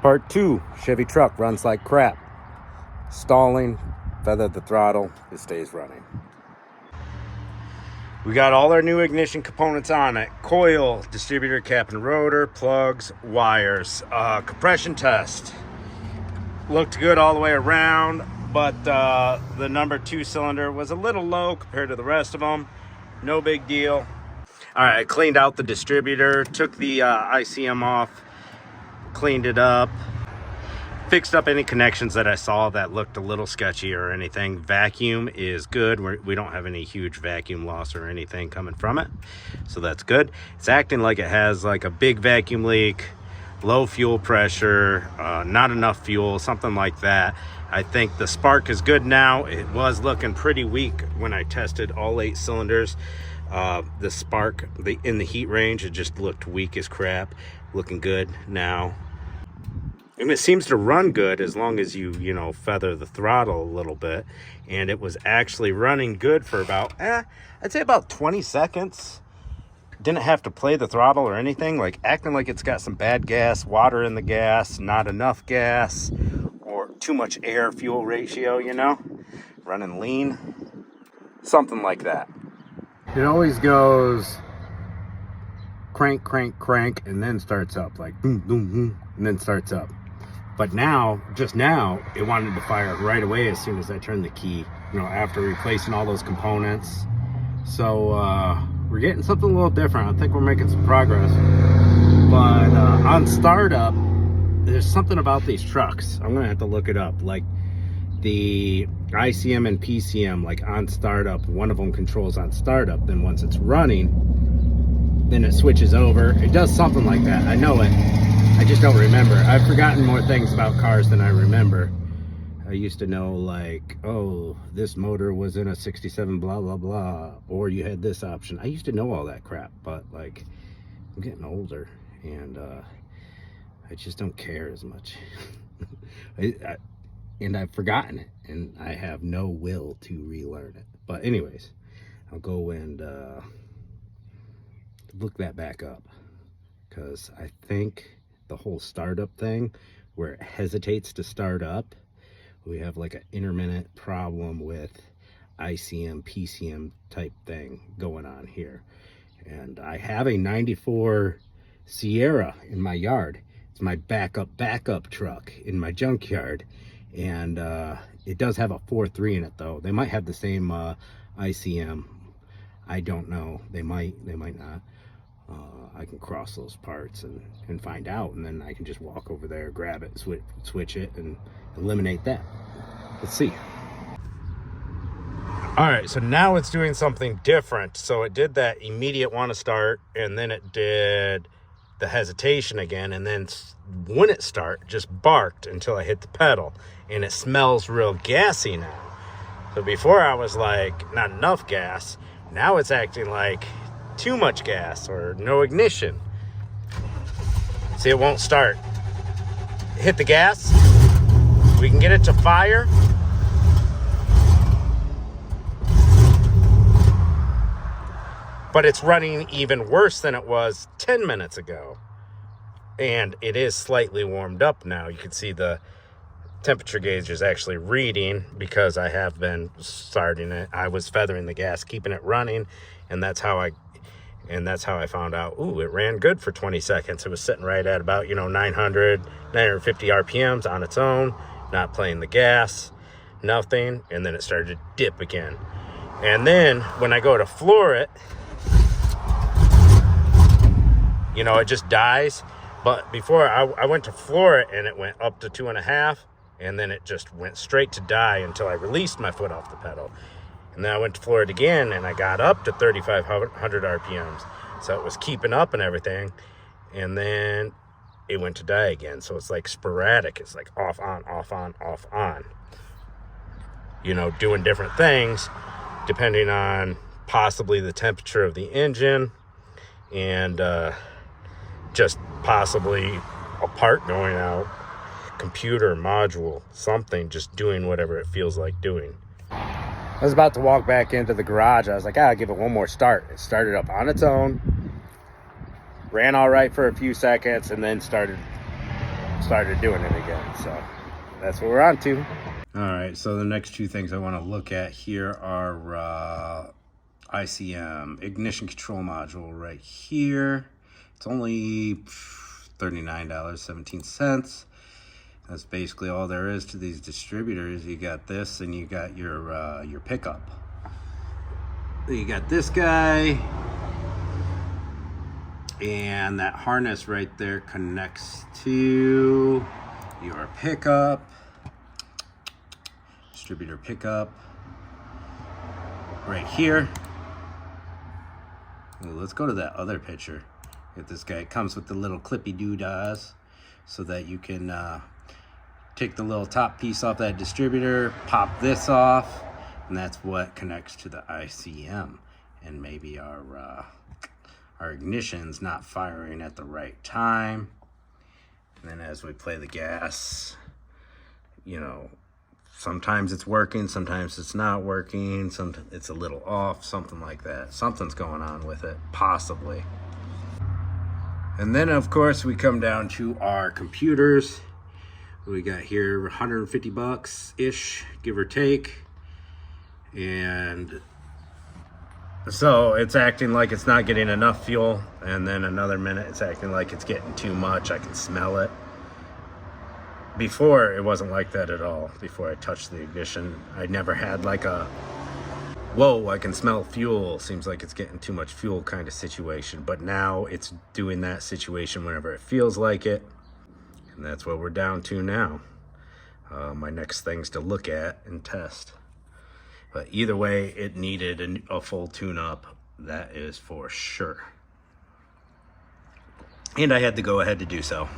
Part 2, Chevy truck runs like crap. Stalling, feather the throttle, it stays running. We got all our new ignition components on it. Coil, distributor, cap and rotor, plugs, wires. Compression test. Looked good all the way around, but the number 2 cylinder was a little low compared to the rest of them. No big deal. All right, I cleaned out the distributor, took the ICM off, cleaned it up, fixed up any connections that I saw that looked a little sketchy or anything. Vacuum is good. We don't have any huge vacuum loss or anything coming from it, so that's good. It's acting like it has like a big vacuum leak, low fuel pressure, not enough fuel, something like that. I think the spark is good now. It was looking pretty weak when I tested all 8 cylinders. The spark in the heat range, it just looked weak as crap. Looking good now. And it seems to run good as long as you feather the throttle a little bit. And it was actually running good for about, I'd say about 20 seconds. Didn't have to play the throttle or anything. Like acting like it's got some bad gas, water in the gas, not enough gas, or too much air fuel ratio, running lean. Something like that. It always goes crank, crank, crank, and then starts up. Like boom, boom, boom, and then starts up. But now, just now, it wanted to fire right away as soon as I turned the key, after replacing all those components. So we're getting something a little different. I think we're making some progress. But on startup, there's something about these trucks. I'm gonna have to look it up. Like the ICM and PCM, like on startup, one of them controls on startup. Then once it's running, then it switches over. It does something like that. I know it. I just don't remember. I've forgotten more things about cars than I remember. I used to know, like, oh, this motor was in a 67 blah, blah, blah. Or you had this option. I used to know all that crap. But, like, I'm getting older. And I just don't care as much. And I've forgotten it. And I have no will to relearn it. But anyways, I'll go and look that back up. Because I think the whole startup thing where it hesitates to start up, we have like an intermittent problem with ICM, PCM type thing going on here. And I have a 94 Sierra in my yard. It's my backup truck in my junkyard. And it does have a 4.3 in it though. They might have the same ICM. I don't know. They might not. I can cross those parts and find out, and then I can just walk over there, grab it, switch it, and eliminate that. Let's see. All right, so now it's doing something different. So it did that immediate want to start, and then it did the hesitation again, and then when it started, just barked until I hit the pedal, and it smells real gassy now. So before I was like, not enough gas. Now it's acting like too much gas or no ignition. See, it won't start. Hit the gas. We can get it to fire. But it's running even worse than it was 10 minutes ago. And it is slightly warmed up now. You can see the temperature gauge is actually reading because I have been starting it. I was feathering the gas, keeping it running, and that's how I found out, ooh, it ran good for 20 seconds. It was sitting right at about, 950 RPMs on its own, not playing the gas, nothing. And then it started to dip again. And then when I go to floor it, it just dies. But before I went to floor it and it went up to 2.5, and then it just went straight to die until I released my foot off the pedal. And then I went to floor it again, and I got up to 3,500 RPMs. So it was keeping up and everything. And then it went to die again. So it's like sporadic. It's like off, on, off, on, off, on. Doing different things depending on possibly the temperature of the engine and just possibly a part going out, computer, module, something, just doing whatever it feels like doing. I was about to walk back into the garage. I was like, I'll give it one more start. It started up on its own, ran all right for a few seconds, and then started started doing it again. So that's what we're on to. All right, so the next two things I want to look at here are ICM, ignition control module right here. It's only $39.17. That's basically all there is to these distributors. You got this and you got your pickup. You got this guy, and that harness right there connects to your pickup. Distributor pickup right here. Ooh, let's go to that other picture. Get this guy. It comes with the little clippy doodahs so that you can take the little top piece off that distributor, pop this off, and that's what connects to the ICM. And maybe our ignition's not firing at the right time. And then as we play the gas, you know, sometimes it's working, sometimes it's not working, sometimes it's a little off, something like that. Something's going on with it, possibly. And then, of course, we come down to our computers. We got here 150 bucks-ish, give or take. And so it's acting like it's not getting enough fuel. And then another minute, it's acting like it's getting too much. I can smell it. Before, it wasn't like that at all. Before I touched the ignition, I never had like a, whoa, I can smell fuel, seems like it's getting too much fuel kind of situation. But now it's doing that situation whenever it feels like it. And that's what we're down to now. My next thing's to look at and test. But either way, it needed a full tune-up. That is for sure. And I had to go ahead to do so.